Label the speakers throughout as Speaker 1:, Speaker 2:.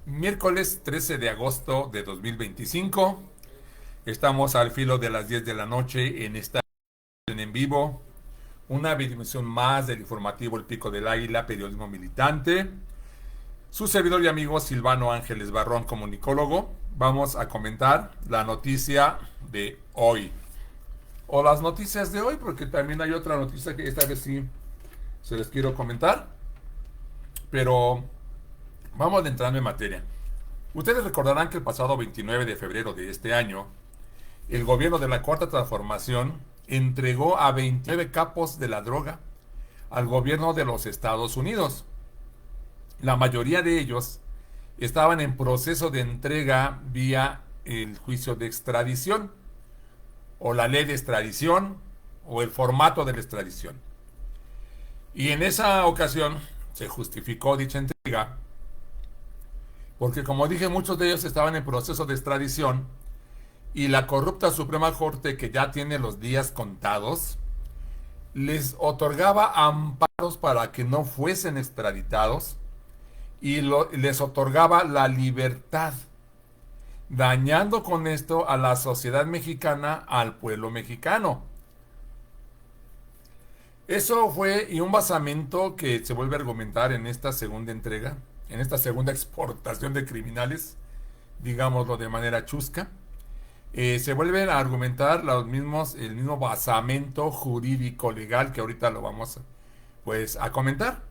Speaker 1: Miércoles 13 de agosto de 2025. Estamos al filo de las 10 de la noche en esta en vivo. Una emisión más del informativo El Pico del Águila, periodismo militante. Su servidor y amigo Silvano Ángeles Barrón, comunicólogo. Vamos a comentar la noticia de hoy. O las noticias de hoy, porque también hay otra noticia que esta vez sí se les quiero comentar. Pero vamos entrando en materia. Ustedes recordarán que el pasado 29 de febrero de este año, el gobierno de la Cuarta Transformación entregó a 29 capos de la droga al gobierno de los Estados Unidos. La mayoría de ellos estaban en proceso de entrega vía el juicio de extradición, o la ley de extradición, o el formato de la extradición. Y en esa ocasión se justificó dicha entrega porque, como dije, muchos de ellos estaban en proceso de extradición y la corrupta Suprema Corte, que ya tiene los días contados, les otorgaba amparos para que no fuesen extraditados y les otorgaba la libertad, dañando con esto a la sociedad mexicana, al pueblo mexicano. Eso fue y un basamento que se vuelve a argumentar en esta segunda entrega, en esta segunda exportación de criminales, digámoslo de manera chusca. Se vuelven a argumentar el mismo basamento jurídico legal que ahorita lo vamos pues a comentar.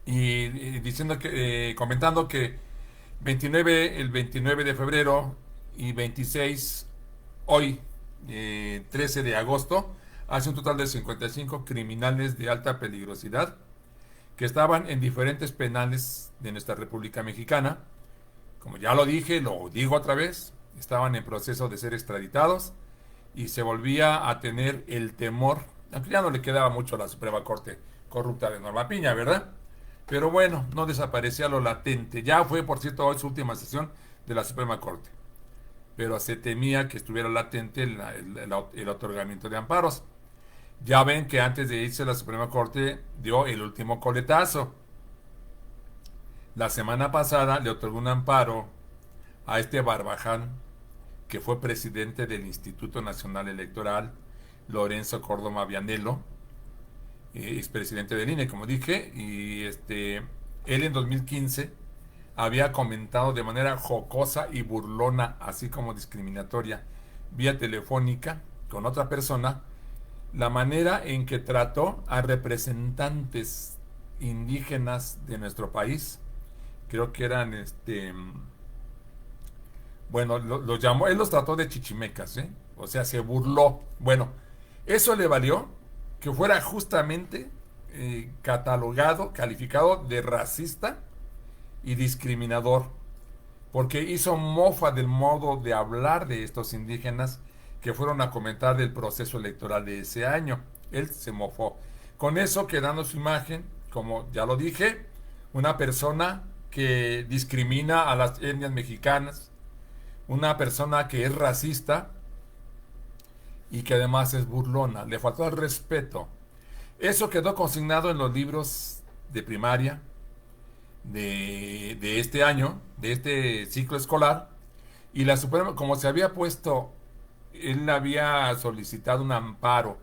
Speaker 1: Y diciendo que, comentando que el 29 de febrero y 26 hoy, 13 de agosto, hace un total de 55 criminales de alta peligrosidad que estaban en diferentes penales de nuestra República Mexicana. Como ya lo dije, lo digo otra vez, estaban en proceso de ser extraditados y se volvía a tener el temor, aunque ya no le quedaba mucho a la Suprema Corte corrupta de Norma Piña, ¿verdad? Pero bueno, no desaparecía lo latente. Ya fue, por cierto, hoy su última sesión de la Suprema Corte. Pero se temía que estuviera latente el otorgamiento de amparos. Ya ven que antes de irse la Suprema Corte dio el último coletazo. La semana pasada le otorgó un amparo a este Barbaján, que fue presidente del Instituto Nacional Electoral, Lorenzo Córdoba Vianello, expresidente del INE, como dije, y él en 2015 había comentado de manera jocosa y burlona, así como discriminatoria, vía telefónica con otra persona, la manera en que trató a representantes indígenas de nuestro país. Creo que eran bueno, los llamó, él los trató de chichimecas, ¿eh? O sea, se burló. Bueno, eso le valió que fuera justamente catalogado, calificado de racista y discriminador, porque hizo mofa del modo de hablar de estos indígenas que fueron a comentar del proceso electoral de ese año. Él se mofó. Con eso quedando su imagen, como ya lo dije, una persona que discrimina a las etnias mexicanas, una persona que es racista y que además es burlona. Le faltó el respeto. Eso quedó consignado en los libros de primaria de este año, de este ciclo escolar, y la Suprema, como se había puesto, él había solicitado un amparo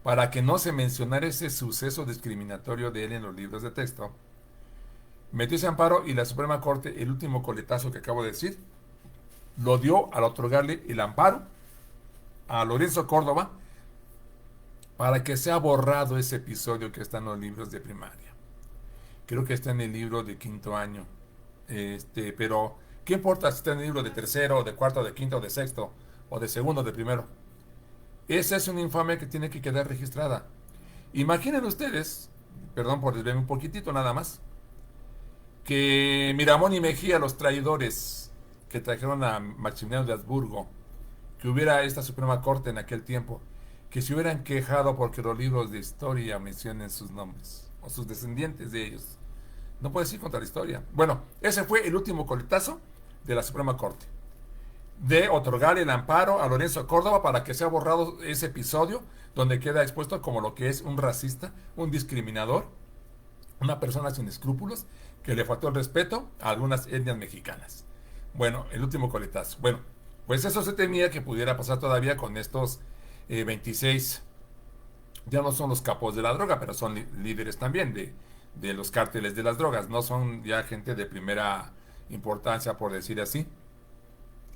Speaker 1: para que no se mencionara ese suceso discriminatorio de él en los libros de texto. Metió ese amparo y la Suprema Corte, el último coletazo que acabo de decir, lo dio al otorgarle el amparo a Lorenzo Córdoba para que sea borrado ese episodio que está en los libros de primaria. Creo que está en el libro de quinto año. Pero, ¿qué importa si está en el libro de tercero, de cuarto, de quinto, de sexto, o de segundo, de primero? Esa es una infamia que tiene que quedar registrada. Imaginen ustedes, perdón por desviarme un poquitito nada más, que Miramón y Mejía, los traidores que trajeron a Maximiliano de Habsburgo, que hubiera esta Suprema Corte en aquel tiempo, que se hubieran quejado porque los libros de historia mencionen sus nombres, o sus descendientes de ellos. No puedes ir contra la historia. Bueno, ese fue el último coletazo de la Suprema Corte, de otorgar el amparo a Lorenzo Córdoba para que sea borrado ese episodio donde queda expuesto como lo que es un racista, un discriminador, una persona sin escrúpulos que le faltó el respeto a algunas etnias mexicanas. Bueno, el último coletazo. Bueno, pues eso se temía que pudiera pasar todavía con estos 26. Ya no son los capos de la droga, pero son líderes también de los cárteles de las drogas. No son ya gente de primera importancia, por decir así,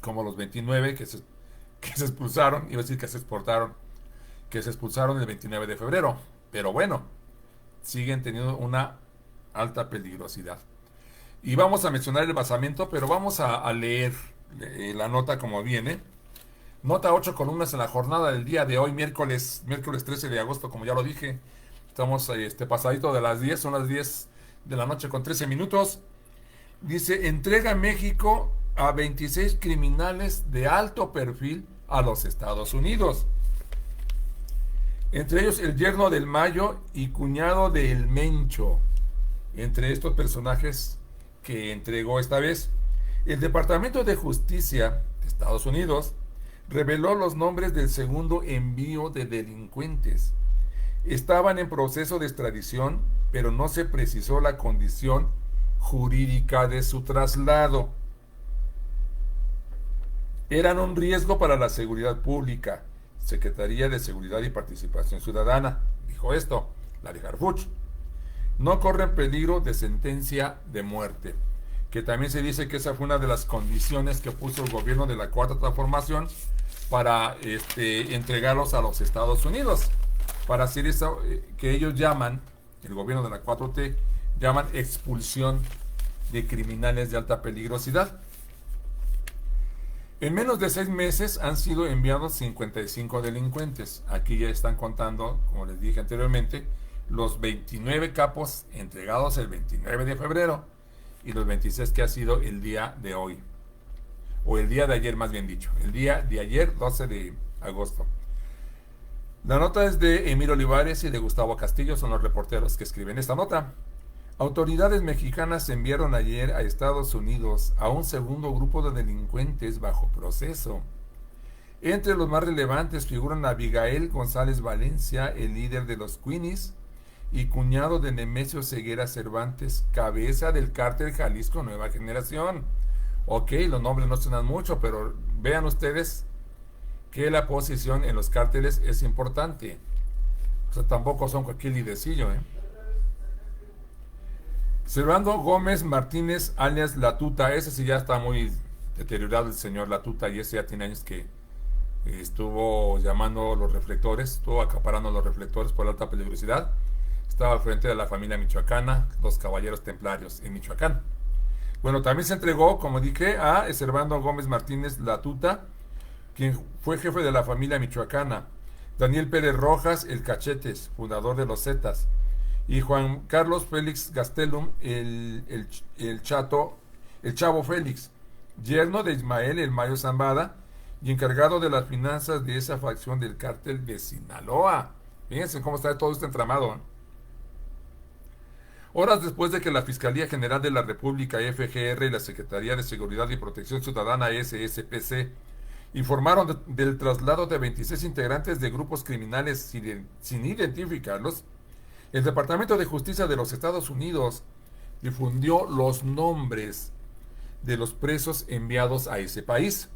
Speaker 1: como los 29 que se expulsaron, iba a decir que se exportaron, que se expulsaron el 29 de febrero. Pero bueno, siguen teniendo una alta peligrosidad. Y vamos a mencionar el basamento, pero vamos a leer la nota como viene. Nota 8 columnas en la jornada del día de hoy, miércoles 13 de agosto, como ya lo dije. Estamos pasadito de las 10, son las 10 de la noche con 13 minutos. Dice, entrega México a 26 criminales de alto perfil a los Estados Unidos. Entre ellos el yerno del Mayo y cuñado del Mencho. Entre estos personajes que entregó esta vez, el Departamento de Justicia de Estados Unidos reveló los nombres del segundo envío de delincuentes. Estaban en proceso de extradición, pero no se precisó la condición jurídica de su traslado. Eran un riesgo para la seguridad pública. Secretaría de Seguridad y Participación Ciudadana dijo esto, Larry Harfuch. No corren peligro de sentencia de muerte, que también se dice que esa fue una de las condiciones que puso el gobierno de la Cuarta Transformación para entregarlos a los Estados Unidos, para hacer eso que ellos llaman, el gobierno de la 4T, llaman expulsión de criminales de alta peligrosidad. En menos de 6 meses han sido enviados 55 delincuentes. Aquí ya están contando, como les dije anteriormente, los 29 capos entregados el 29 de febrero y los 26 que ha sido el día de hoy. O el día de ayer, más bien dicho. El día de ayer, 12 de agosto. La nota es de Emilio Olivares y de Gustavo Castillo, son los reporteros que escriben esta nota. Autoridades mexicanas enviaron ayer a Estados Unidos a un segundo grupo de delincuentes bajo proceso. Entre los más relevantes figuran Abigail González Valencia, el líder de los Queenies, y cuñado de Nemesio Ceguera Cervantes, cabeza del cártel Jalisco Nueva Generación. Ok, los nombres no suenan mucho, pero vean ustedes que la posición en los cárteles es importante. O sea, tampoco son cualquier lidercillo, Servando Gómez Martínez, alias La Tuta, ese sí ya está muy deteriorado el señor La Tuta, y ese ya tiene años que estuvo llamando los reflectores, estuvo acaparando los reflectores por la alta peligrosidad. Estaba al frente de la familia michoacana, los Caballeros Templarios en Michoacán. Bueno, también se entregó, como dije, a Servando Gómez Martínez La Tuta, quien fue jefe de la familia michoacana. Daniel Pérez Rojas, el Cachetes, fundador de los Zetas. Y Juan Carlos Félix Gastelum, el Chavo Félix, yerno de Ismael el Mayo Zambada y encargado de las finanzas de esa facción del cártel de Sinaloa. Fíjense cómo está todo este entramado. Horas después de que la Fiscalía General de la República, FGR, y la Secretaría de Seguridad y Protección Ciudadana, SSPC, informaron del traslado de 26 integrantes de grupos criminales sin identificarlos, el Departamento de Justicia de los Estados Unidos difundió los nombres de los presos enviados a ese país.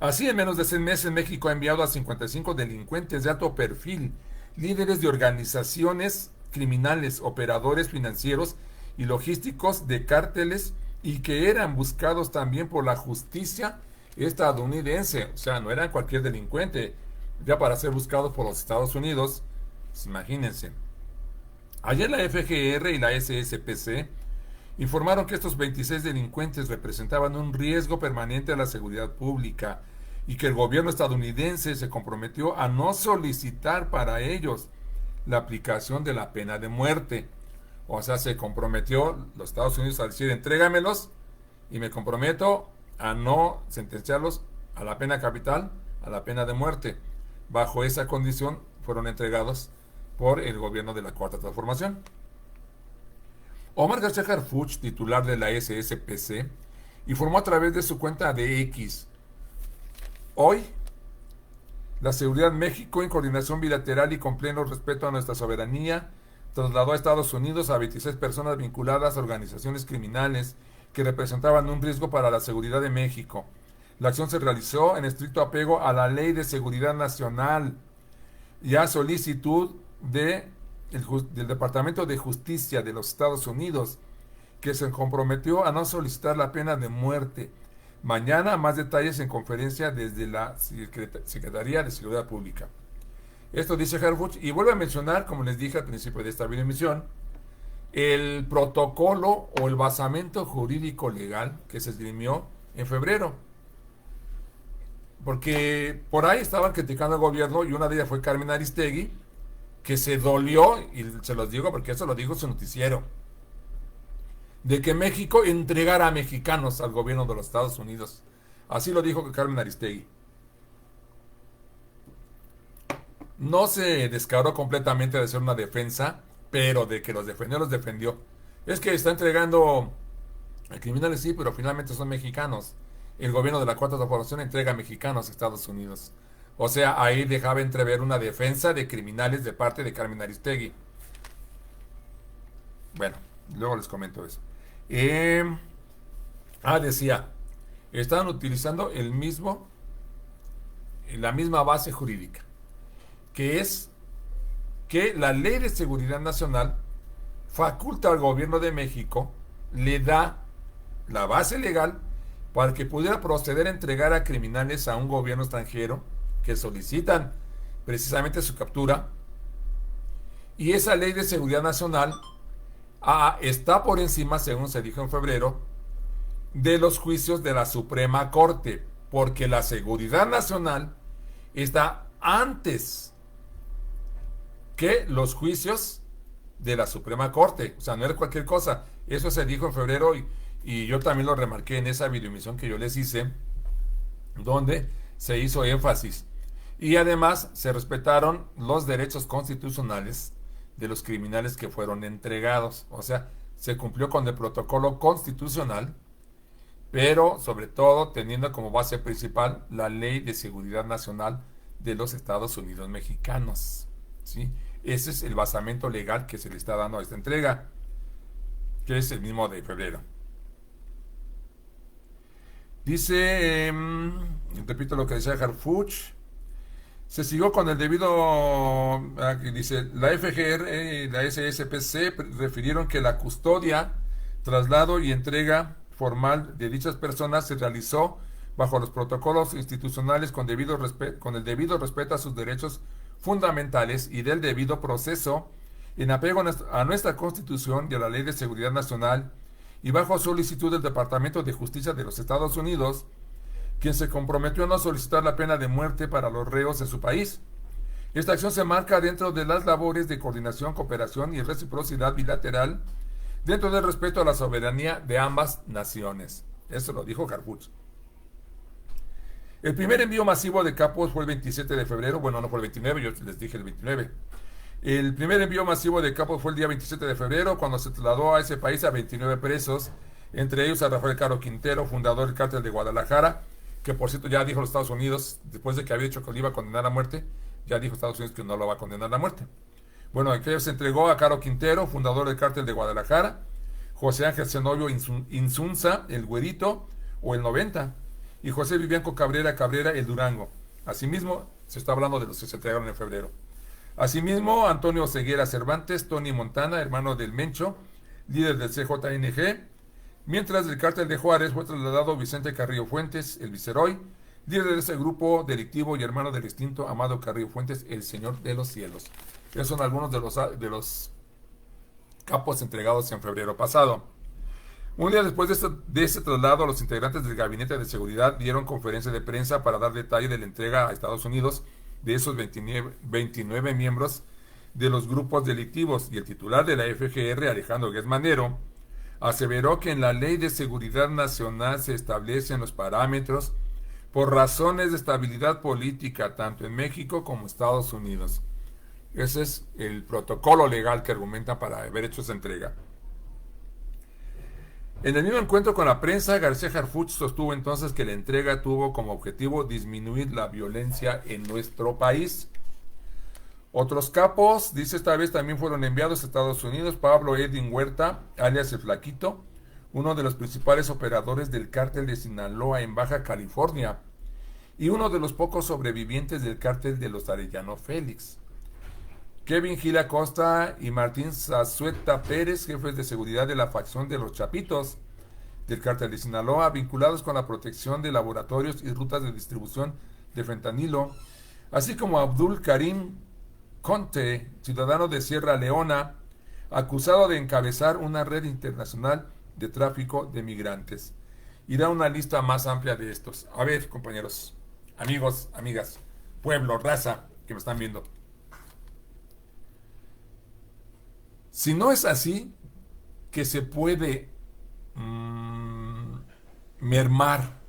Speaker 1: Así, en menos de 6 meses, México ha enviado a 55 delincuentes de alto perfil, líderes de organizaciones criminales, operadores financieros y logísticos de cárteles, y que eran buscados también por la justicia estadounidense. O sea, no eran cualquier delincuente, ya para ser buscados por los Estados Unidos. Pues imagínense. Ayer la FGR y la SSPC informaron que estos 26 delincuentes representaban un riesgo permanente a la seguridad pública y que el gobierno estadounidense se comprometió a no solicitar para ellos la aplicación de la pena de muerte. O sea, se comprometió los Estados Unidos a decir, entrégamelos y me comprometo a no sentenciarlos a la pena capital, a la pena de muerte. Bajo esa condición fueron entregados por el gobierno de la Cuarta Transformación. Omar García Harfuch, titular de la SSPC, informó a través de su cuenta de X: hoy, la Seguridad México, en coordinación bilateral y con pleno respeto a nuestra soberanía, trasladó a Estados Unidos a 26 personas vinculadas a organizaciones criminales que representaban un riesgo para la seguridad de México. La acción se realizó en estricto apego a la Ley de Seguridad Nacional y a solicitud del Departamento de Justicia de los Estados Unidos, que se comprometió a no solicitar la pena de muerte. Mañana más detalles en conferencia desde la Secretaría de Seguridad Pública. Esto dice Harfuch y vuelve a mencionar, como les dije al principio de esta videoemisión, el protocolo o el basamento jurídico legal que se esgrimió en febrero. Porque por ahí estaban criticando al gobierno y una de ellas fue Carmen Aristegui, que se dolió, y se los digo porque eso lo dijo su noticiero, de que México entregara a mexicanos al gobierno de los Estados Unidos. Así lo dijo Carmen Aristegui. No se descaró completamente de ser una defensa, pero de que los defendió, los defendió. Es que está entregando a criminales, sí, pero finalmente son mexicanos. El gobierno de la Cuarta Transformación entrega a mexicanos a Estados Unidos. O sea, ahí dejaba entrever una defensa de criminales de parte de Carmen Aristegui. Bueno, luego les comento eso. Decía, estaban utilizando la misma base jurídica, que es que la Ley de Seguridad Nacional faculta al gobierno de México, le da la base legal para que pudiera proceder a entregar a criminales a un gobierno extranjero que solicitan precisamente su captura. Y esa Ley de Seguridad Nacional está por encima, según se dijo en febrero, de los juicios de la Suprema Corte, porque la seguridad nacional está antes que los juicios de la Suprema Corte. O sea, no es cualquier cosa. Eso se dijo en febrero y yo también lo remarqué en esa videoemisión que yo les hice, donde se hizo énfasis. Y además se respetaron los derechos constitucionales de los criminales que fueron entregados. O sea, se cumplió con el protocolo constitucional, pero sobre todo teniendo como base principal la Ley de Seguridad Nacional de los Estados Unidos Mexicanos, ¿sí? Ese es el basamento legal que se le está dando a esta entrega, que es el mismo de febrero. Dice, repito lo que decía Harfuch, se siguió con el debido, aquí dice, la FGR y la SSPC refirieron que la custodia, traslado y entrega formal de dichas personas se realizó bajo los protocolos institucionales con el debido respeto a sus derechos fundamentales y del debido proceso, en apego a nuestra Constitución y a la Ley de Seguridad Nacional, y bajo solicitud del Departamento de Justicia de los Estados Unidos, quien se comprometió a no solicitar la pena de muerte para los reos de su país. Esta acción se marca dentro de las labores de coordinación, cooperación y reciprocidad bilateral, dentro del respeto a la soberanía de ambas naciones. Eso lo dijo Harfuch. El primer envío masivo de capos fue el 27 de febrero, bueno, no fue el 29, yo les dije el 29. El primer envío masivo de capos fue el día 27 de febrero, cuando se trasladó a ese país a 29 presos, entre ellos a Rafael Caro Quintero, fundador del cártel de Guadalajara, que por cierto ya dijo los Estados Unidos, después de que había dicho que lo iba a condenar a muerte, ya dijo Estados Unidos que no lo va a condenar a muerte. Bueno, aquí se entregó a Caro Quintero, fundador del cártel de Guadalajara, José Ángel Zenobio Insunza, el Güerito, o el 90, y José Vivianco Cabrera, el Durango. Asimismo, se está hablando de los que se entregaron en febrero. Asimismo, Antonio Ceguera Cervantes, Tony Montana, hermano del Mencho, líder del CJNG, mientras del cártel de Juárez fue trasladado Vicente Carrillo Fuentes, el Viceroy, líder de ese grupo delictivo y hermano del extinto Amado Carrillo Fuentes, el Señor de los Cielos. Esos son algunos de los capos entregados en febrero pasado. Un día después de ese traslado, los integrantes del Gabinete de Seguridad dieron conferencia de prensa para dar detalle de la entrega a Estados Unidos de esos 29 miembros de los grupos delictivos, y el titular de la FGR, Alejandro Guesmanero, aseveró que en la Ley de Seguridad Nacional se establecen los parámetros por razones de estabilidad política tanto en México como Estados Unidos. Ese es el protocolo legal que argumenta para haber hecho esa entrega. En el mismo encuentro con la prensa, García Harfuch sostuvo entonces que la entrega tuvo como objetivo disminuir la violencia en nuestro país. Otros capos, dice, esta vez también fueron enviados a Estados Unidos. Pablo Edwin Huerta, alias El Flaquito, uno de los principales operadores del cártel de Sinaloa en Baja California y uno de los pocos sobrevivientes del cártel de los Arellano Félix. Kevin Gil Acosta y Martín Zazueta Pérez, jefes de seguridad de la facción de los Chapitos del cártel de Sinaloa, vinculados con la protección de laboratorios y rutas de distribución de fentanilo, así como Abdul Karim Conte, ciudadano de Sierra Leona, acusado de encabezar una red internacional de tráfico de migrantes. Irá una lista más amplia de estos. A ver, compañeros, amigos, amigas, pueblo, raza, que me están viendo. Si no es así, que se puede mermar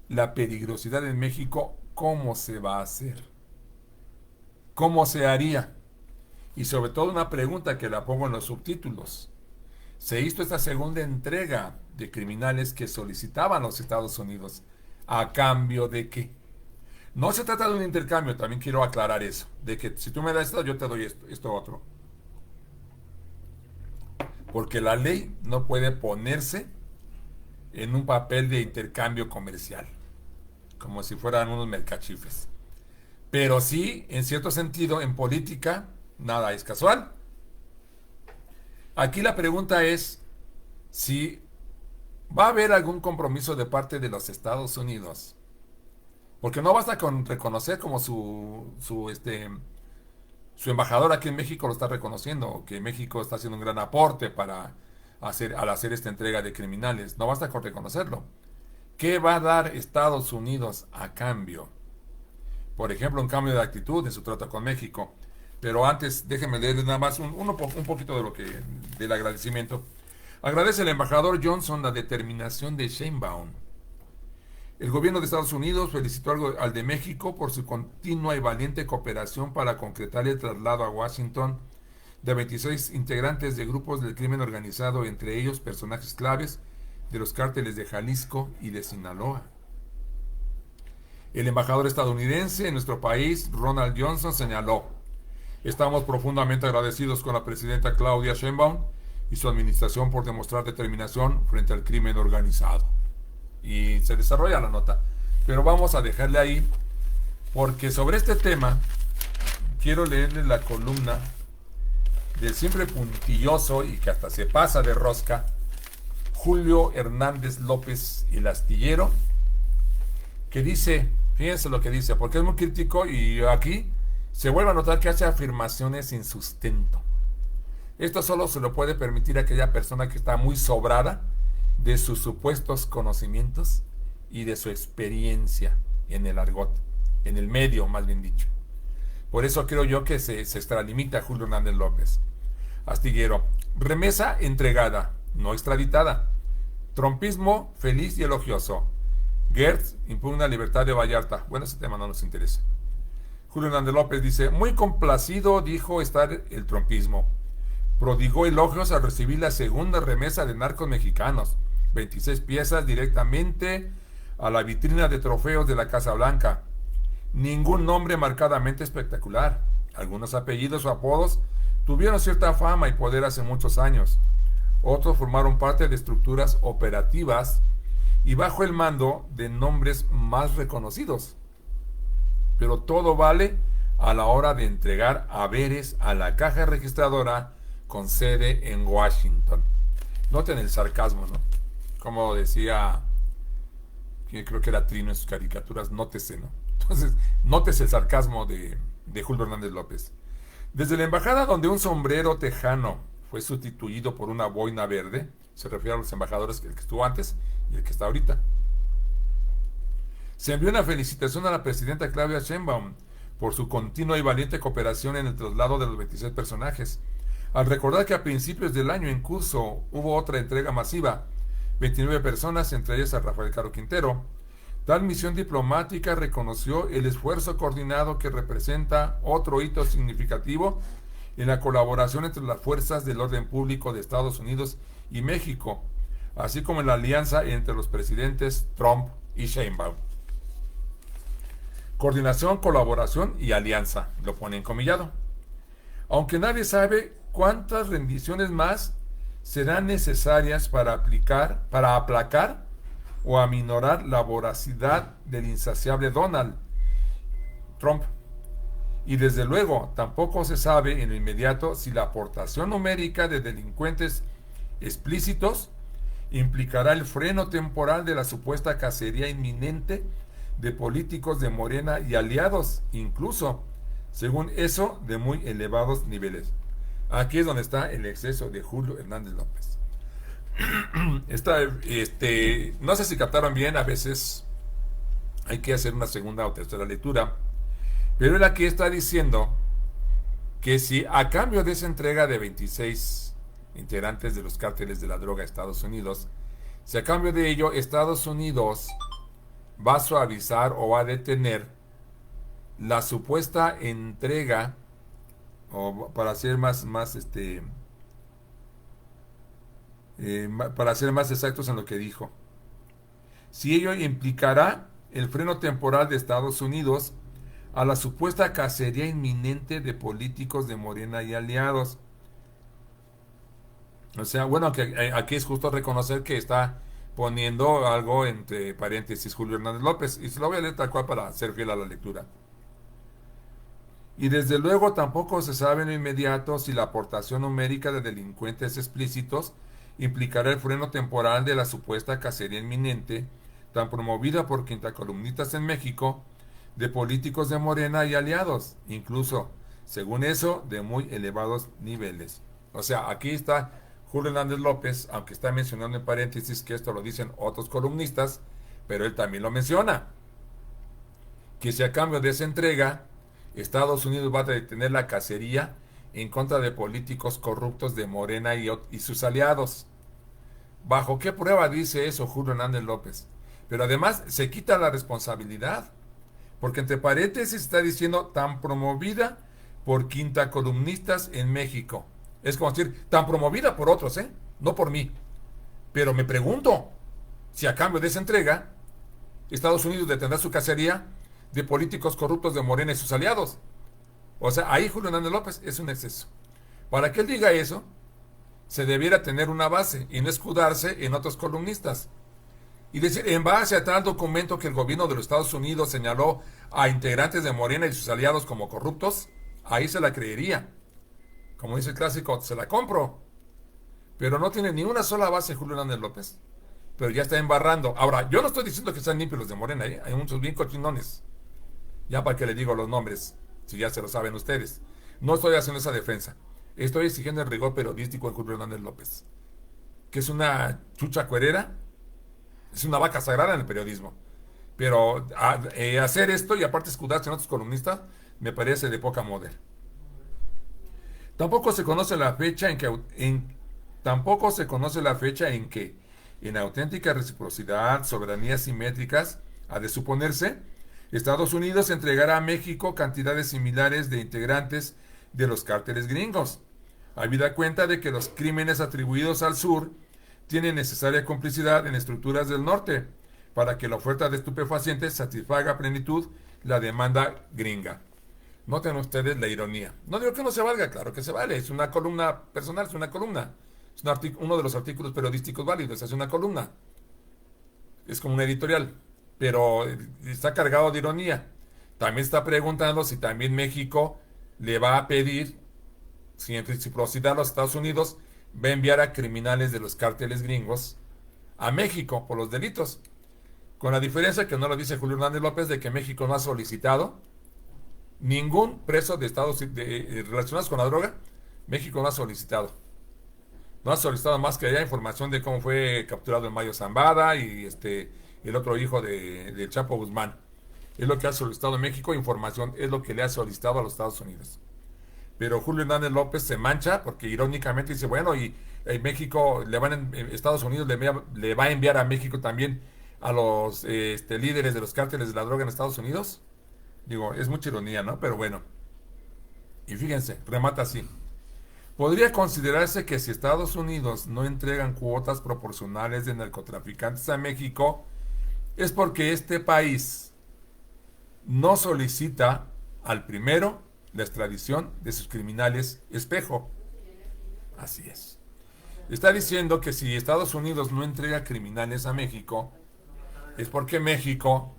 Speaker 1: la peligrosidad en México, ¿cómo se va a hacer? ¿Cómo se haría? Y sobre todo una pregunta que la pongo en los subtítulos. Se hizo esta segunda entrega de criminales que solicitaban los Estados Unidos. ¿A cambio de qué? No se trata de un intercambio, también quiero aclarar eso. De que si tú me das esto, yo te doy esto otro. Porque la ley no puede ponerse en un papel de intercambio comercial, como si fueran unos mercachifes. Pero sí, en cierto sentido, en política, nada es casual. Aquí la pregunta es si va a haber algún compromiso de parte de los Estados Unidos. Porque no basta con reconocer como su embajador aquí en México lo está reconociendo, que México está haciendo un gran aporte al hacer esta entrega de criminales. No basta con reconocerlo. ¿Qué va a dar Estados Unidos a cambio? Por ejemplo, un cambio de actitud en su trato con México. Pero antes, déjenme leerles nada más un poquito del agradecimiento. Agradece el embajador Johnson la determinación de Sheinbaum. El gobierno de Estados Unidos felicitó al de México por su continua y valiente cooperación para concretar el traslado a Washington de 26 integrantes de grupos del crimen organizado, entre ellos personajes claves de los cárteles de Jalisco y de Sinaloa. El embajador estadounidense en nuestro país, Ronald Johnson, señaló: estamos profundamente agradecidos con la presidenta Claudia Sheinbaum y su administración por demostrar determinación frente al crimen organizado. Y se desarrolla la nota, pero vamos a dejarle ahí, porque sobre este tema quiero leerles la columna del siempre puntilloso y que hasta se pasa de rosca Julio Hernández López, el astillero, que dice, fíjense lo que dice, porque es muy crítico y aquí se vuelve a notar que hace afirmaciones sin sustento. Esto solo se lo puede permitir a aquella persona que está muy sobrada de sus supuestos conocimientos y de su experiencia en el argot, en el medio, más bien dicho. Por eso creo yo que se extralimita Julio Hernández López. Astillero: remesa entregada, no extraditada. Trompismo feliz y elogioso. Gertz impugna libertad de Vallarta. Bueno, ese tema no nos interesa. Julio Hernández López dice: muy complacido dijo estar el trompismo. Prodigó elogios al recibir la segunda remesa de narcos mexicanos. 26 piezas directamente a la vitrina de trofeos de la Casa Blanca. Ningún nombre marcadamente espectacular. Algunos apellidos o apodos tuvieron cierta fama y poder hace muchos años. Otros formaron parte de estructuras operativas y bajo el mando de nombres más reconocidos. Pero todo vale a la hora de entregar haberes a la caja registradora con sede en Washington. Noten el sarcasmo, ¿no? Como decía, que creo que era Trino en sus caricaturas, nótese, ¿no? Entonces, nótese el sarcasmo de Julio Hernández López. Desde la embajada donde un sombrero tejano fue sustituido por una boina verde, se refiere a los embajadores, el que estuvo antes y el que está ahorita, se envió una felicitación a la presidenta Claudia Sheinbaum por su continua y valiente cooperación en el traslado de los 26 personajes, al recordar que a principios del año en curso hubo otra entrega masiva, 29 personas, entre ellas a Rafael Caro Quintero. Tal misión diplomática reconoció el esfuerzo coordinado que representa otro hito significativo en la colaboración entre las fuerzas del orden público de Estados Unidos y México, así como en la alianza entre los presidentes Trump y Sheinbaum. coordinación, colaboración y alianza, lo pone encomillado. Aunque nadie sabe cuántas rendiciones más serán necesarias para aplacar o aminorar la voracidad del insaciable Donald Trump. Y desde luego tampoco se sabe en lo inmediato si la aportación numérica de delincuentes explícitos implicará el freno temporal de la supuesta cacería inminente de políticos de Morena y aliados, incluso, según eso, de muy elevados niveles. Aquí es donde está el exceso de Julio Hernández López. No sé si captaron bien, a veces hay que hacer una segunda o tercera lectura, pero él aquí está diciendo que si a cambio de esa entrega de 26 integrantes de los cárteles de la droga a Estados Unidos, si a cambio de ello Estados Unidos va a suavizar o va a detener la supuesta entrega, o para ser para ser más exactos en lo que dijo, si ello implicará el freno temporal de Estados Unidos a la supuesta cacería inminente de políticos de Morena y aliados. O sea, bueno, que aquí es justo reconocer que está poniendo algo entre paréntesis Julio Hernández López, y se lo voy a leer tal cual para ser fiel a la lectura. Y desde luego tampoco se sabe en lo inmediato si la aportación numérica de delincuentes explícitos implicará el freno temporal de la supuesta cacería inminente, tan promovida por quintacolumnistas en México, de políticos de Morena y aliados, incluso, según eso, de muy elevados niveles. O sea, aquí está Julio Hernández López, aunque está mencionando en paréntesis que esto lo dicen otros columnistas, pero él también lo menciona, que si a cambio de esa entrega, Estados Unidos va a detener la cacería en contra de políticos corruptos de Morena y sus aliados. ¿Bajo qué prueba dice eso Julio Hernández López? Pero además se quita la responsabilidad, porque entre paréntesis está diciendo tan promovida por quintacolumnistas en México. Es como decir, tan promovida por otros, no por mí. Pero me pregunto si a cambio de esa entrega Estados Unidos detendrá su cacería de políticos corruptos de Morena y sus aliados. O sea, ahí Julio Hernández López es un exceso. Para que él diga eso, se debiera tener una base y no escudarse en otros columnistas. Y decir, en base a tal documento que el gobierno de los Estados Unidos señaló a integrantes de Morena y sus aliados como corruptos, ahí se la creería. Como dice el clásico, se la compro. Pero no tiene ni una sola base Julio Hernández López. Pero ya está embarrando. Ahora, yo no estoy diciendo que sean limpios los de Morena, hay muchos bien cochinones. Ya para que le digo los nombres, si ya se lo saben ustedes. No estoy haciendo esa defensa. Estoy exigiendo el rigor periodístico en Julio Hernández López, que es una chucha cuerera, es una vaca sagrada en el periodismo. Pero hacer esto y aparte escudarse en otros columnistas me parece de poca moder. Tampoco se conoce la fecha en que, en auténtica reciprocidad, soberanías simétricas, ha de suponerse, Estados Unidos entregará a México cantidades similares de integrantes de los cárteles gringos, habida cuenta de que los crímenes atribuidos al sur tienen necesaria complicidad en estructuras del norte, para que la oferta de estupefacientes satisfaga a plenitud la demanda gringa. Noten ustedes la ironía. No digo que no se valga, claro que se vale, es una columna personal, es una columna. Es uno de los artículos periodísticos válidos, es una columna. Es como una editorial, pero está cargado de ironía. También está preguntando si también México le va a pedir, si en reciprocidad los Estados Unidos va a enviar a criminales de los cárteles gringos a México por los delitos. Con la diferencia que no lo dice Julio Hernández López de que México no ha solicitado ningún preso de Estados relacionados con la droga. México no ha solicitado. No ha solicitado más que haya información de cómo fue capturado el Mayo Zambada y el otro hijo de Chapo Guzmán. Es lo que ha solicitado México, información es lo que le ha solicitado a los Estados Unidos. Pero Julio Hernández López se mancha porque irónicamente dice, bueno, y México, Estados Unidos le va a enviar a México también a los líderes de los cárteles de la droga en Estados Unidos. Digo, es mucha ironía, ¿no? Pero bueno. Y fíjense, remata así. Podría considerarse que si Estados Unidos no entregan cuotas proporcionales de narcotraficantes a México, es porque este país no solicita al primero la extradición de sus criminales espejo. Así es. Está diciendo que si Estados Unidos no entrega criminales a México, es porque México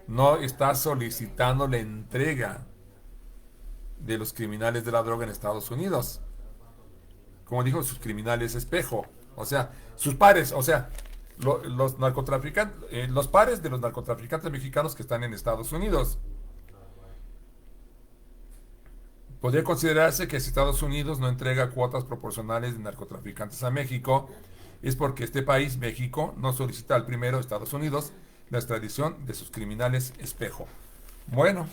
Speaker 1: no está solicitando la entrega de los criminales de la droga en Estados Unidos. Como dijo, sus criminales espejo. O sea, sus pares, o sea, los narcotraficantes, los pares de los narcotraficantes mexicanos que están en Estados Unidos. Podría considerarse que si Estados Unidos no entrega cuotas proporcionales de narcotraficantes a México, es porque este país, México, no solicita al primero, Estados Unidos, la extradición de sus criminales espejo. Bueno,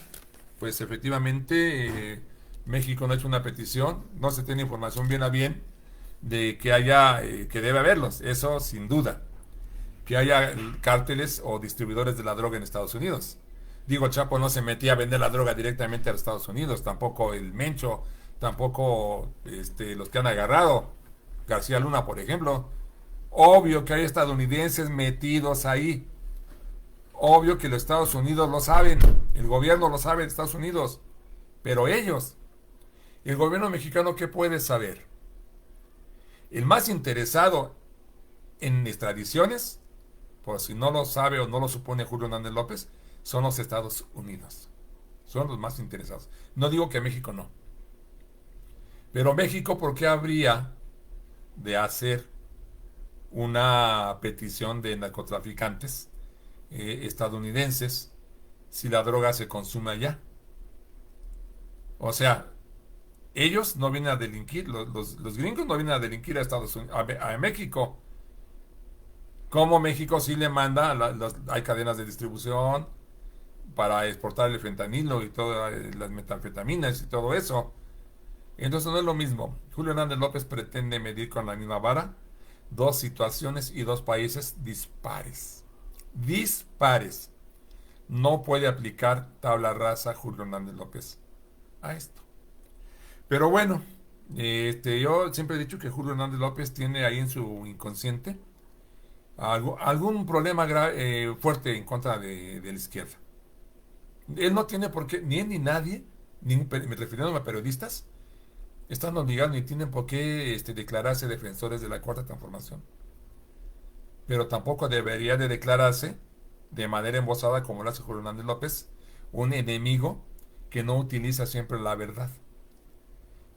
Speaker 1: pues efectivamente México no ha hecho una petición, no se tiene información bien a bien de que haya, que debe haberlos, eso sin duda, que haya cárteles o distribuidores de la droga en Estados Unidos. Digo, Chapo no se metía a vender la droga directamente a los Estados Unidos, tampoco el Mencho, tampoco los que han agarrado, García Luna, por ejemplo. Obvio que hay estadounidenses metidos ahí. Obvio que los Estados Unidos lo saben, el gobierno lo sabe de Estados Unidos, pero ellos, el gobierno mexicano, ¿qué puede saber? El más interesado en extradiciones, por si no lo sabe o no lo supone Julio Hernández López, son los Estados Unidos. Son los más interesados. No digo que México no. Pero México, ¿por qué habría de hacer una petición de narcotraficantes estadounidenses si la droga se consume allá? O sea, ellos no vienen a delinquir, los gringos no vienen a delinquir a Estados Unidos, a México. Como México sí le manda, hay cadenas de distribución para exportar el fentanilo y todas las metanfetaminas y todo eso. Entonces no es lo mismo. Julio Hernández López pretende medir con la misma vara dos situaciones y dos países dispares. Dispares. No puede aplicar tabla rasa Julio Hernández López a esto. Pero bueno, yo siempre he dicho que Julio Hernández López tiene ahí en su inconsciente algún problema fuerte en contra de la izquierda. Él no tiene por qué, ni él ni nadie, me refiriéndome a periodistas, están obligados ni tienen por qué declararse defensores de la Cuarta Transformación. Pero tampoco debería de declararse de manera embosada, como lo hace Julio Hernández López, un enemigo que no utiliza siempre la verdad.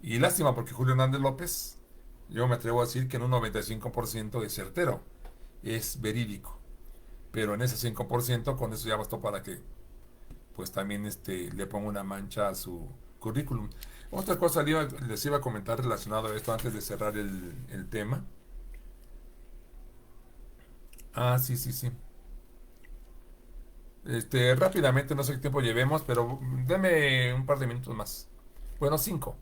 Speaker 1: Y lástima porque Julio Hernández López, yo me atrevo a decir que en un 95% es certero, es verídico. Pero en ese 5%, con eso ya bastó para que pues también le ponga una mancha a su currículum. Otra cosa les iba a comentar relacionado a esto antes de cerrar el tema. Ah, sí, sí, sí. Rápidamente, no sé qué tiempo llevemos, pero deme un par de minutos más. Bueno, 5.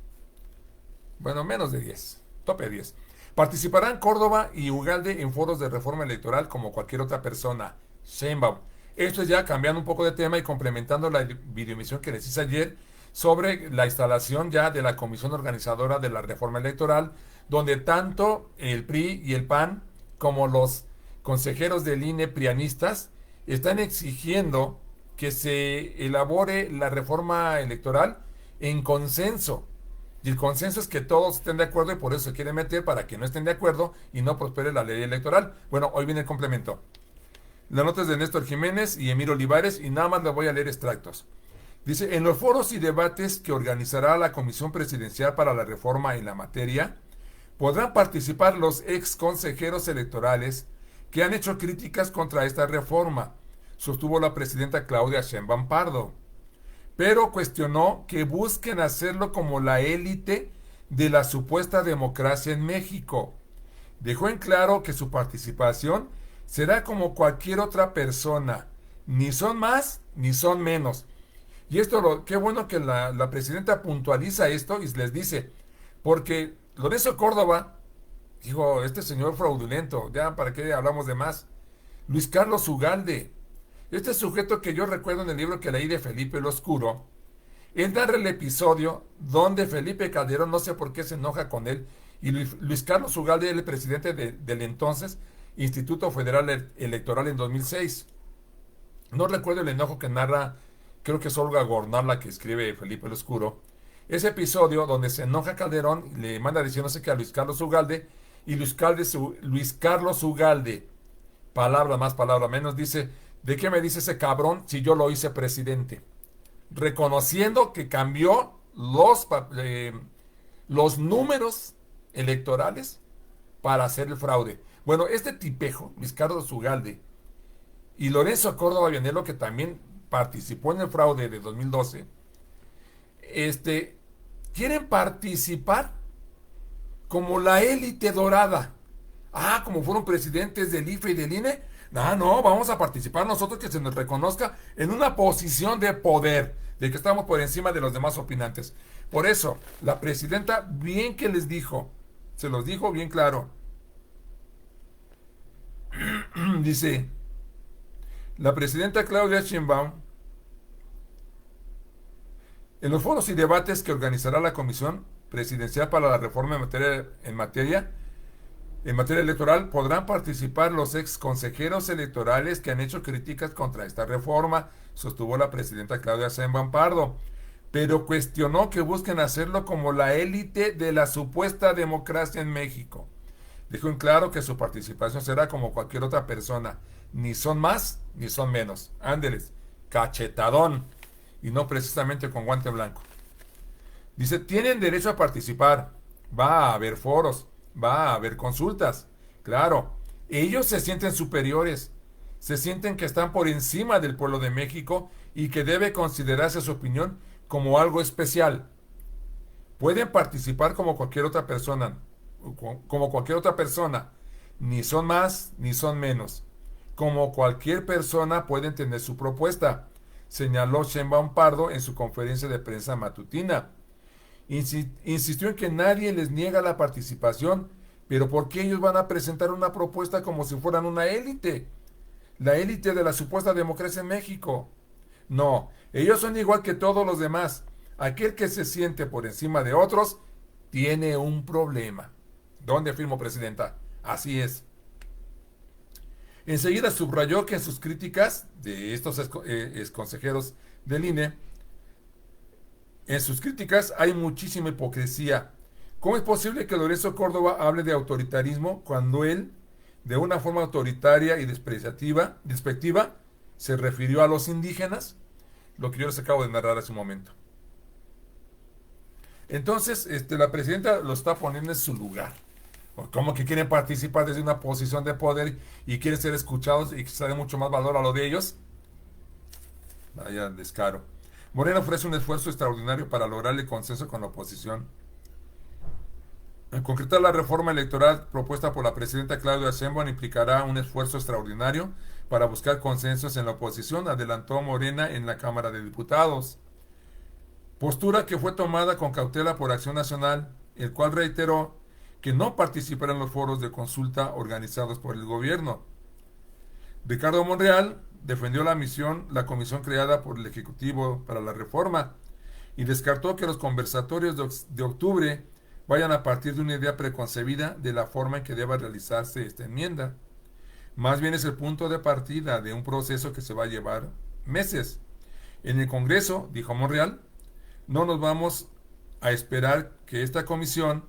Speaker 1: Bueno, menos de 10. Tope 10. Participarán Córdoba y Ugalde en foros de reforma electoral como cualquier otra persona. Sheinbaum. Esto es ya cambiando un poco de tema y complementando la videoemisión que les hice ayer sobre la instalación ya de la comisión organizadora de la reforma electoral, donde tanto el PRI y el PAN como los consejeros del INE prianistas están exigiendo que se elabore la reforma electoral en consenso. Y el consenso es que todos estén de acuerdo y por eso se quiere meter para que no estén de acuerdo y no prospere la ley electoral. Bueno, hoy viene el complemento. La nota es de Néstor Jiménez y Emir Olivares y nada más le voy a leer extractos. Dice, en los foros y debates que organizará la Comisión Presidencial para la Reforma en la materia, podrán participar los ex consejeros electorales que han hecho críticas contra esta reforma, sostuvo la presidenta Claudia Sheinbaum Pardo, pero cuestionó que busquen hacerlo como la élite de la supuesta democracia en México. Dejó en claro que su participación será como cualquier otra persona, ni son más ni son menos. Y qué bueno que la presidenta puntualiza esto y les dice, porque Lorenzo Córdoba dijo, este señor fraudulento, ya para qué hablamos de más. Luis Carlos Ugalde, este sujeto que yo recuerdo en el libro que leí de Felipe el Oscuro, él narra el episodio donde Felipe Calderón, no sé por qué se enoja con él, y Luis Carlos Ugalde era el presidente del entonces Instituto Federal Electoral en 2006. No recuerdo el enojo que narra creo que es Olga Gornal la que escribe Felipe el Oscuro, ese episodio donde se enoja Calderón y le manda diciéndose que a Luis Carlos Ugalde, y Luis Carlos Ugalde, palabra más, palabra menos, dice, ¿de qué me dice ese cabrón si yo lo hice presidente? Reconociendo que cambió los números electorales para hacer el fraude. Bueno, este tipejo, Luis Carlos Ugalde, y Lorenzo Córdoba Vianello, que también participó en el fraude de 2012, quieren participar como la élite dorada. Ah, como fueron presidentes del IFE y del INE. Ah, no, vamos a participar nosotros, que se nos reconozca en una posición de poder, de que estamos por encima de los demás opinantes. Por eso, la presidenta bien que les dijo, se los dijo bien claro. Dice, la presidenta Claudia Sheinbaum, en los foros y debates que organizará la Comisión Presidencial para la Reforma en materia electoral, podrán participar los ex consejeros electorales que han hecho críticas contra esta reforma, sostuvo la presidenta Claudia Sheinbaum Pardo, pero cuestionó que busquen hacerlo como la élite de la supuesta democracia en México. Dijo en claro que su participación será como cualquier otra persona, ni son más ni son menos. Ándeles, cachetadón, y no precisamente con guante blanco. Dice, tienen derecho a participar, va a haber foros, va a haber consultas. Claro, ellos se sienten superiores, se sienten que están por encima del pueblo de México y que debe considerarse su opinión como algo especial. Pueden participar como cualquier otra persona, ni son más ni son menos. Como cualquier persona pueden tener su propuesta, señaló Sheinbaum Pardo en su conferencia de prensa matutina. Insistió en que nadie les niega la participación, pero ¿por qué ellos van a presentar una propuesta como si fueran una élite? La élite de la supuesta democracia en México. No, ellos son igual que todos los demás. Aquel que se siente por encima de otros tiene un problema. ¿Dónde firmo, presidenta? Así es. Enseguida subrayó que en sus críticas de estos exconsejeros del INE, en sus críticas hay muchísima hipocresía. ¿Cómo es posible que Lorenzo Córdoba hable de autoritarismo cuando él, de una forma autoritaria y despectiva, se refirió a los indígenas? Lo que yo les acabo de narrar hace un momento. Entonces, la presidenta lo está poniendo en su lugar. Como que quieren participar desde una posición de poder y quieren ser escuchados y que se dé mucho más valor a lo de ellos. Vaya descaro. Morena ofrece un esfuerzo extraordinario para lograr el consenso con la oposición. En concretar la reforma electoral propuesta por la presidenta Claudia Sheinbaum implicará un esfuerzo extraordinario para buscar consensos en la oposición, adelantó Morena en la Cámara de Diputados. Postura que fue tomada con cautela por Acción Nacional, el cual reiteró que no participará en los foros de consulta organizados por el gobierno. Ricardo Monreal defendió la comisión creada por el Ejecutivo para la reforma y descartó que los conversatorios de octubre vayan a partir de una idea preconcebida de la forma en que deba realizarse esta enmienda. Más bien es el punto de partida de un proceso que se va a llevar meses. En el Congreso, dijo Monreal, no nos vamos a esperar que esta comisión,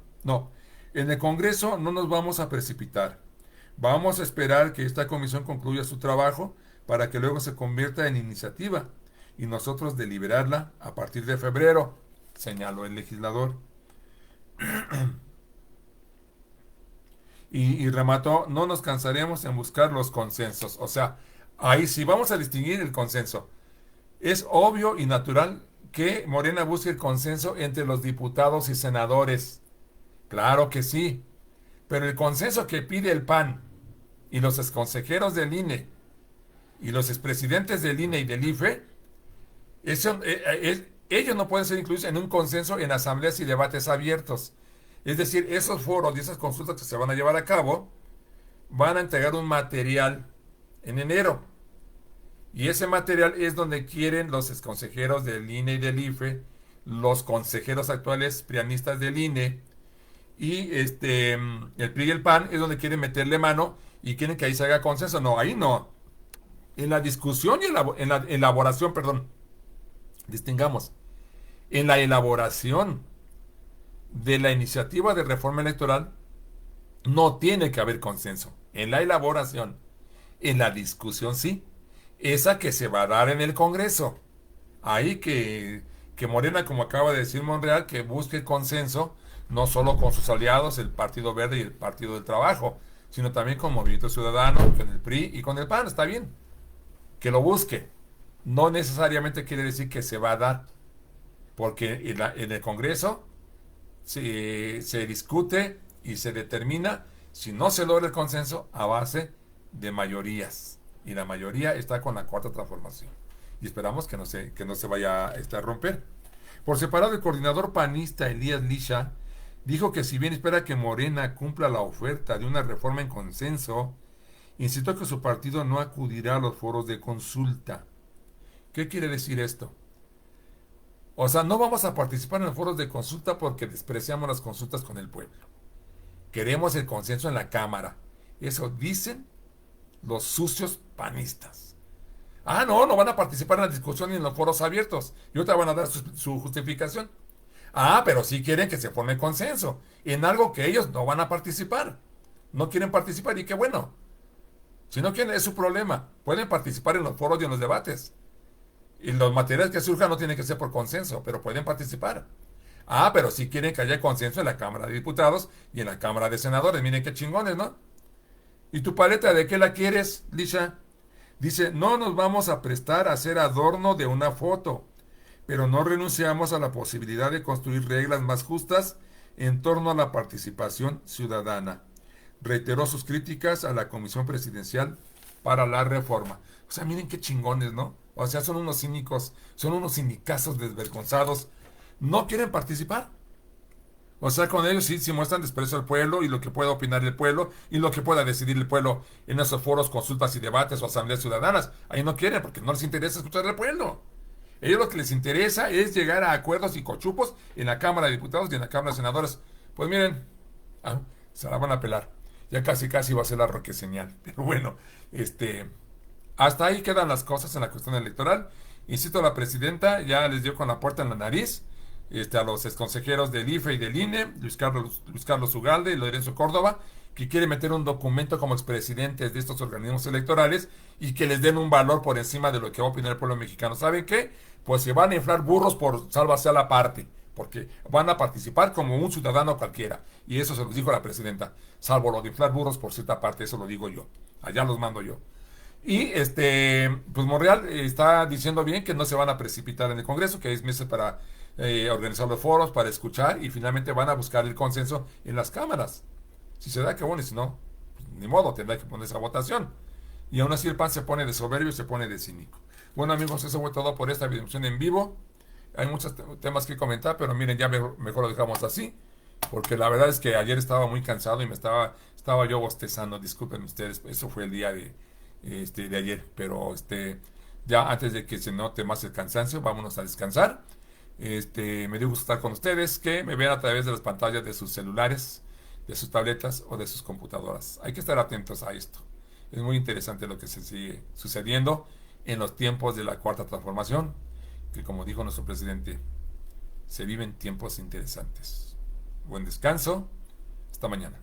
Speaker 1: en el Congreso no nos vamos a precipitar. Vamos a esperar que esta comisión concluya su trabajo para que luego se convierta en iniciativa y nosotros deliberarla a partir de febrero, señaló el legislador. y remató, no nos cansaremos en buscar los consensos. O sea, ahí sí vamos a distinguir el consenso. Es obvio y natural que Morena busque el consenso entre los diputados y senadores. Claro que sí. Pero el consenso que pide el PAN y los exconsejeros del INE y los expresidentes del INE y del IFE, ellos no pueden ser incluidos en un consenso en asambleas y debates abiertos. Es decir, esos foros y esas consultas que se van a llevar a cabo van a entregar un material en enero. Y ese material es donde quieren los exconsejeros del INE y del IFE, los consejeros actuales prianistas del INE y el PRI y el PAN es donde quieren meterle mano y quieren que ahí se haga consenso. No, ahí no. En la discusión y en la elaboración, Distingamos. En la elaboración de la iniciativa de reforma electoral no tiene que haber consenso. En la elaboración, en la discusión sí. Esa que se va a dar en el Congreso. Ahí que Morena, como acaba de decir Monreal, que busque consenso, no solo con sus aliados, el Partido Verde y el Partido del Trabajo, sino también con Movimiento Ciudadano, con el PRI y con el PAN. Está bien, que lo busque. No necesariamente quiere decir que se va a dar, porque en el Congreso se discute y se determina si no se logra el consenso a base de mayorías. Y la mayoría está con la cuarta transformación. Y esperamos que no se vaya a romper. Por separado, el coordinador panista Elías Lisha dijo que si bien espera que Morena cumpla la oferta de una reforma en consenso, insistió que su partido no acudirá a los foros de consulta. ¿Qué quiere decir esto? O sea, no vamos a participar en los foros de consulta porque despreciamos las consultas con el pueblo. Queremos el consenso en la Cámara. Eso dicen los sucios panistas. Ah, no van a participar en la discusión ni en los foros abiertos. Y otra van a dar su justificación. Ah, pero sí quieren que se forme consenso en algo que ellos no van a participar. No quieren participar y qué bueno. Si no quieren, es su problema. Pueden participar en los foros y en los debates. Y los materiales que surjan no tienen que ser por consenso, pero pueden participar. Ah, pero sí quieren que haya consenso en la Cámara de Diputados y en la Cámara de Senadores. Miren qué chingones, ¿no? ¿Y tu paleta de qué la quieres, Lisha? Dice, no nos vamos a prestar a ser adorno de una foto, pero no renunciamos a la posibilidad de construir reglas más justas en torno a la participación ciudadana. Reiteró sus críticas a la Comisión Presidencial para la Reforma. O sea, miren qué chingones, ¿no? O sea, son unos cínicos, son unos cinicazos desvergonzados. No quieren participar. O sea, con ellos sí muestran desprecio al pueblo y lo que pueda opinar el pueblo y lo que pueda decidir el pueblo en esos foros, consultas y debates o asambleas ciudadanas. Ahí no quieren porque no les interesa escuchar al pueblo. Ellos lo que les interesa es llegar a acuerdos y cochupos en la Cámara de Diputados y en la Cámara de Senadores. Pues miren, se la van a pelar. Ya casi va a ser la roque señal. Pero bueno, hasta ahí quedan las cosas en la cuestión electoral. Insisto, la presidenta ya les dio con la puerta en la nariz a los exconsejeros del IFE y del INE, Luis Carlos Ugalde y Lorenzo Córdoba, que quiere meter un documento como expresidentes de estos organismos electorales y que les den un valor por encima de lo que va a opinar el pueblo mexicano. ¿Saben qué? Pues se van a inflar burros por sálvase a la parte, porque van a participar como un ciudadano cualquiera. Y eso se los dijo la presidenta, salvo lo de inflar burros por cierta parte, eso lo digo yo. Allá los mando yo. Y pues Monreal está diciendo bien que no se van a precipitar en el Congreso, que hay meses para organizar los foros, para escuchar y finalmente van a buscar el consenso en las cámaras. Si se da, que bueno, y si no, pues, ni modo, tendrá que ponerse a votación. Y aún así el PAN se pone de soberbio y se pone de cínico. Bueno amigos, eso fue todo por esta emisión en vivo. Hay muchos temas que comentar, pero miren, ya mejor lo dejamos así, porque la verdad es que ayer estaba muy cansado y estaba yo bostezando, disculpen ustedes, eso fue el día de ayer, pero ya antes de que se note más el cansancio, vámonos a descansar. Me dio gusto estar con ustedes, que me vean a través de las pantallas de sus celulares, de sus tabletas o de sus computadoras. Hay que estar atentos a esto. Es muy interesante lo que se sigue sucediendo en los tiempos de la cuarta transformación, que como dijo nuestro presidente, se viven tiempos interesantes. Buen descanso, hasta mañana.